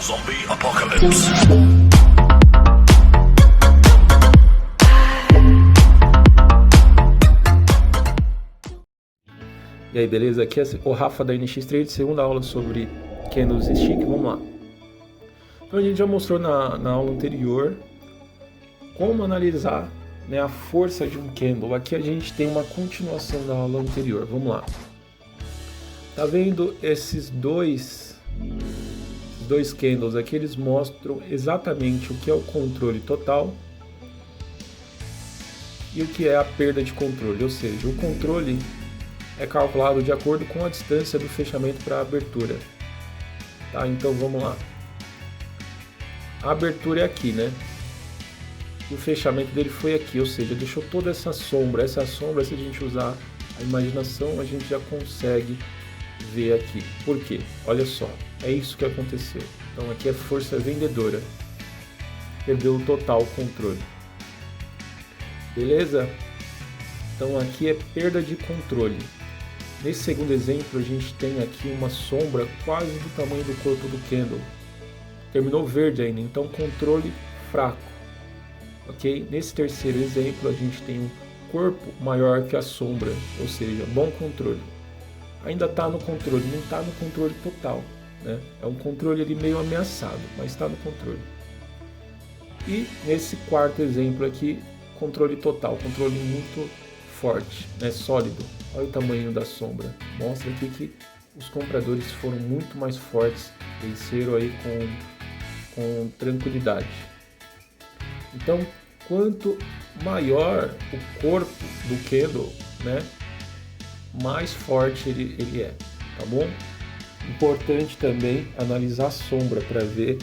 Zombie Apocalypse. E aí, beleza? Aqui é o Rafa da NX Trade, segunda aula sobre candlestick. Vamos lá. Então a gente já mostrou na aula anterior como analisar, né, a força de um candle. Aqui a gente tem uma continuação da aula anterior. Vamos lá. Tá vendo esses dois candles aqui? Eles mostram exatamente o que é o controle total e o que é a perda de controle. Ou seja, o controle é calculado de acordo com a distância do fechamento para a abertura. Tá, então vamos lá. A abertura é aqui, né? O fechamento dele foi aqui, ou seja, deixou toda essa sombra. Essa sombra, se a gente usar a imaginação, a gente já consegue ver aqui. Por quê? Olha só, é isso que aconteceu. Então aqui é força vendedora. Perdeu o total controle. Beleza? Então aqui é perda de controle. Nesse segundo exemplo, a gente tem aqui uma sombra quase do tamanho do corpo do candle. Terminou verde ainda, então controle fraco. Ok? Nesse terceiro exemplo, a gente tem um corpo maior que a sombra, ou seja, bom controle. Ainda está no controle, não está no controle total, né? É um controle ali meio ameaçado, mas está no controle. E nesse quarto exemplo aqui, controle total, controle muito forte, né? Sólido. Olha o tamanho da sombra. Mostra aqui que os compradores foram muito mais fortes, venceram aí com tranquilidade. Então, quanto maior o corpo do candle, né, mais forte ele é, tá bom? Importante também analisar a sombra para ver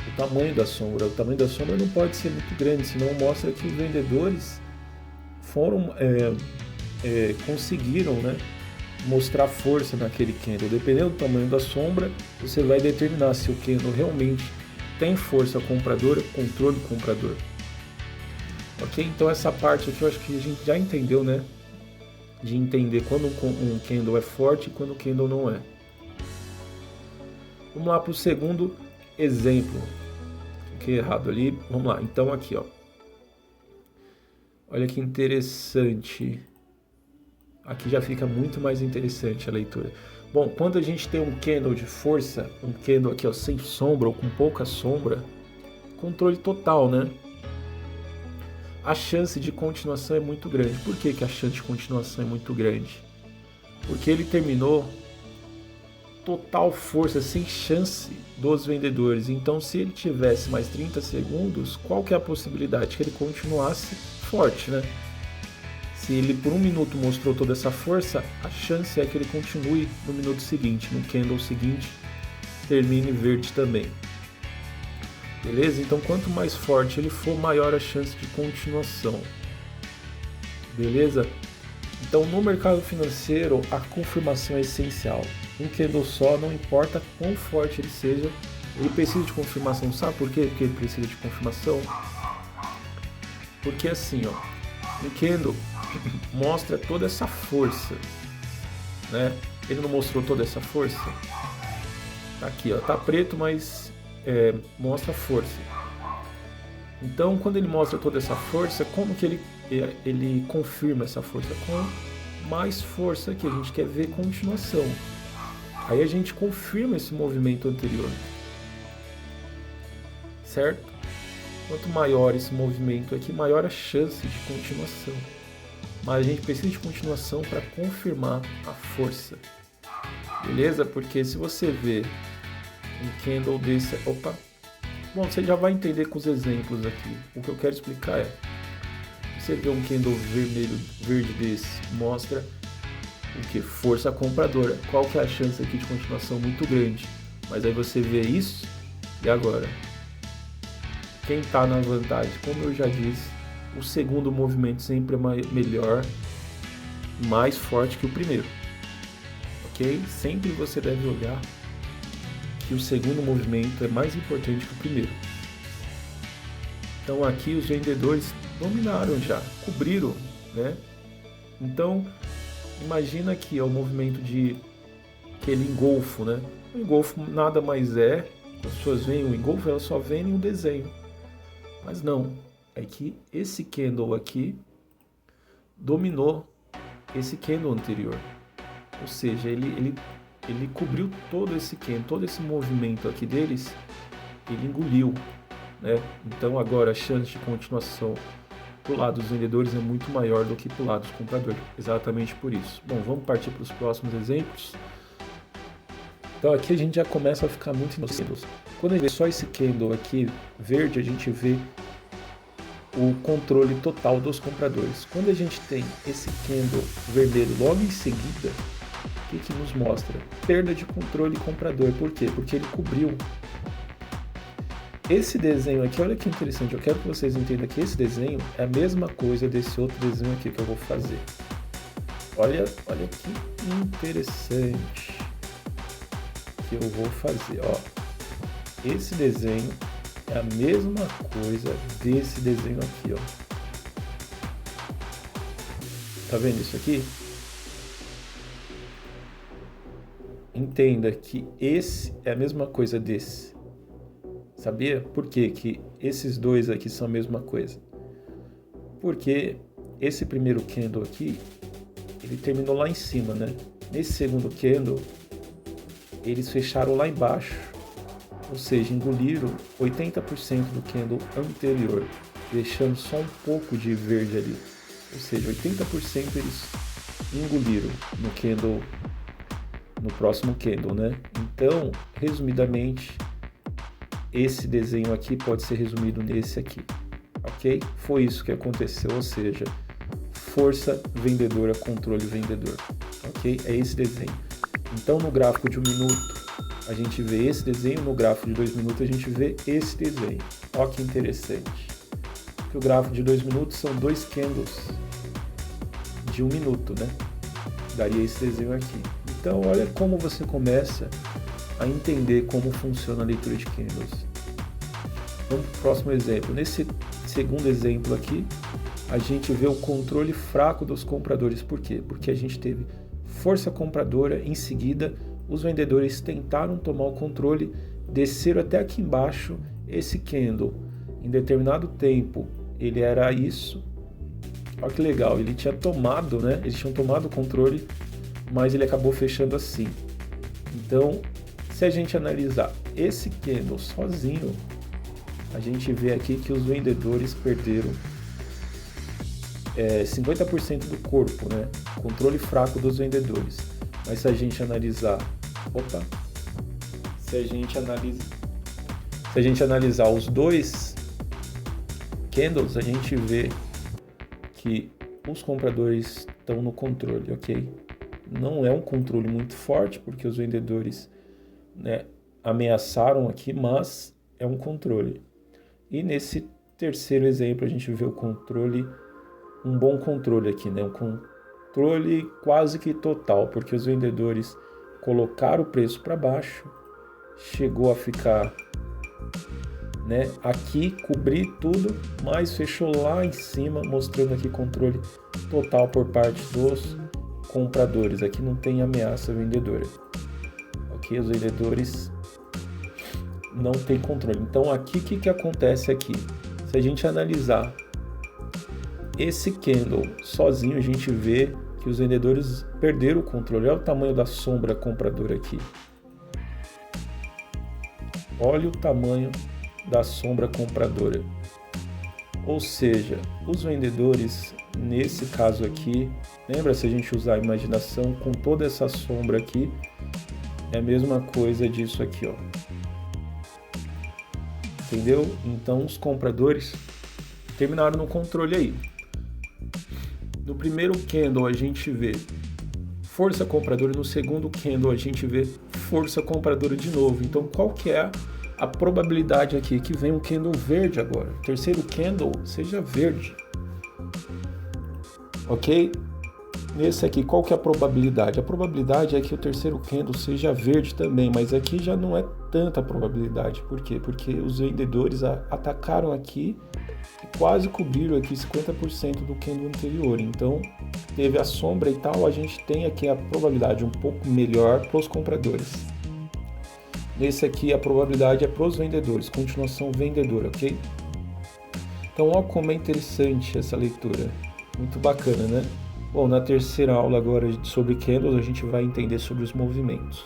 o tamanho da sombra. O tamanho da sombra não pode ser muito grande, senão mostra que os vendedores foram conseguiram, né, mostrar força naquele candle. Dependendo do tamanho da sombra, você vai determinar se o candle realmente tem força compradora, controle comprador. Ok? Então essa parte aqui eu acho que a gente já entendeu, né? De entender quando um candle é forte e quando o candle não é. Vamos lá para o segundo exemplo. Fiquei errado ali. Vamos lá. Então aqui, ó. Olha que interessante. Aqui já fica muito mais interessante a leitura. Bom, quando a gente tem um candle de força, um candle aqui ó, sem sombra ou com pouca sombra, controle total, né? A chance de continuação é muito grande. Por que a chance de continuação é muito grande? Porque ele terminou total força, sem chance dos vendedores. Então, se ele tivesse mais 30 segundos, qual que é a possibilidade? Que ele continuasse forte, né? Se ele por um minuto mostrou toda essa força, a chance é que ele continue no minuto seguinte, no candle seguinte, termine verde também. Beleza? Então, quanto mais forte ele for, maior a chance de continuação. Beleza? Então, no mercado financeiro, a confirmação é essencial. Um candle só, não importa quão forte ele seja, ele precisa de confirmação. Sabe por quê? Porque ele precisa de confirmação? Porque assim, ó, um candle mostra toda essa força, né? Ele não mostrou toda essa força? Tá aqui, ó, tá preto, mas mostra força. Então, quando ele mostra toda essa força, como que ele confirma essa força? Com mais força, que a gente quer ver continuação. Aí a gente confirma esse movimento anterior, certo? Quanto maior esse movimento aqui, maior a chance de continuação. Mas a gente precisa de continuação para confirmar a força. Beleza? Porque se você vê um candle desse... Opa! Bom, você já vai entender com os exemplos aqui. O que eu quero explicar é... Você vê um candle verde desse, mostra o que? Força compradora. Qual que é a chance aqui de continuação? Muito grande. Mas aí você vê isso, e agora? Quem está na vantagem? Como eu já disse, o segundo movimento sempre é melhor, mais forte que o primeiro. Ok? Sempre você deve olhar que o segundo movimento é mais importante que o primeiro. Então aqui os vendedores dominaram já, cobriram, né? Então imagina aqui o movimento de aquele engolfo, né? O engolfo nada mais é As pessoas veem o engolfo, elas só veem o desenho. Mas não, é que esse candle aqui dominou esse candle anterior. Ou seja, ele cobriu todo esse candle, todo esse movimento aqui deles, ele engoliu, né? Então agora a chance de continuação pro lado dos vendedores é muito maior do que pro lado dos compradores, exatamente por isso. Bom, vamos partir para os próximos exemplos. Então aqui a gente já começa a ficar muito inocente. Quando a gente vê só esse candle aqui verde, a gente vê o controle total dos compradores. Quando a gente tem esse candle vermelho logo em seguida, o que nos mostra? Perda de controle comprador. Por quê? Porque ele cobriu. Esse desenho aqui, olha que interessante, eu quero que vocês entendam que esse desenho é a mesma coisa desse outro desenho aqui que eu vou fazer. Olha que interessante que eu vou fazer, ó. Esse desenho é a mesma coisa desse desenho aqui, ó. Tá vendo isso aqui? Entenda que esse é a mesma coisa desse. Sabia? Por quê que esses dois aqui são a mesma coisa? Porque esse primeiro candle aqui, ele terminou lá em cima, né? Nesse segundo candle, eles fecharam lá embaixo. Ou seja, engoliram 80% do candle anterior, deixando só um pouco de verde ali. Ou seja, 80% eles engoliram no candle, no próximo candle, né? Então, resumidamente, esse desenho aqui pode ser resumido nesse aqui, ok? Foi isso que aconteceu, ou seja, força vendedora, controle vendedor, ok? É esse desenho. Então, no gráfico de 1 minuto, a gente vê esse desenho, no gráfico de 2 minutos, a gente vê esse desenho. Olha que interessante. Que o gráfico de 2 minutos são 2 candles de 1 minuto, né? Daria esse desenho aqui. Então, olha como você começa a entender como funciona a leitura de candles. Vamos para o próximo exemplo. Nesse segundo exemplo aqui, a gente vê o controle fraco dos compradores. Por quê? Porque a gente teve força compradora, em seguida os vendedores tentaram tomar o controle, desceram até aqui embaixo esse candle. Em determinado tempo ele era isso. Olha que legal, ele tinha tomado, né? Eles tinham tomado o controle, mas ele acabou fechando assim. Então, se a gente analisar esse candle sozinho, a gente vê aqui que os vendedores perderam 50% do corpo, né? Controle fraco dos vendedores. Mas se a gente analisar, se a gente analisar os dois candles, a gente vê que os compradores estão no controle, ok? Não é um controle muito forte, porque os vendedores, né, ameaçaram aqui, mas é um controle. E nesse terceiro exemplo a gente vê o controle, um bom controle aqui, né? Um controle quase que total, porque os vendedores colocaram o preço para baixo, chegou a ficar, né, aqui, cobrir tudo, mas fechou lá em cima, mostrando aqui controle total por parte dos compradores. Aqui não tem ameaça vendedora, ok? Os vendedores não têm controle. Então aqui, o que acontece aqui? Se a gente analisar esse candle sozinho, a gente vê que os vendedores perderam o controle. Olha o tamanho da sombra compradora aqui. Olha o tamanho da sombra compradora. Ou seja, os vendedores, nesse caso aqui, lembra, se a gente usar a imaginação, com toda essa sombra aqui, é a mesma coisa disso aqui, ó. Entendeu? Então os compradores terminaram no controle aí. No primeiro candle a gente vê força compradora, no segundo candle a gente vê força compradora de novo. Então qual que é a probabilidade aqui? Que vem um candle verde agora. O terceiro candle seja verde. Ok? Nesse aqui, qual que é a probabilidade? A probabilidade é que o terceiro candle seja verde também, mas aqui já não é tanta probabilidade. Por quê? Porque os vendedores atacaram aqui e quase cobriram aqui 50% do candle anterior. Então, teve a sombra e tal, a gente tem aqui a probabilidade um pouco melhor para os compradores. Nesse aqui a probabilidade é para os vendedores, continuação vendedora, ok? Então olha como é interessante essa leitura, muito bacana, né? Bom, na terceira aula agora sobre candles a gente vai entender sobre os movimentos.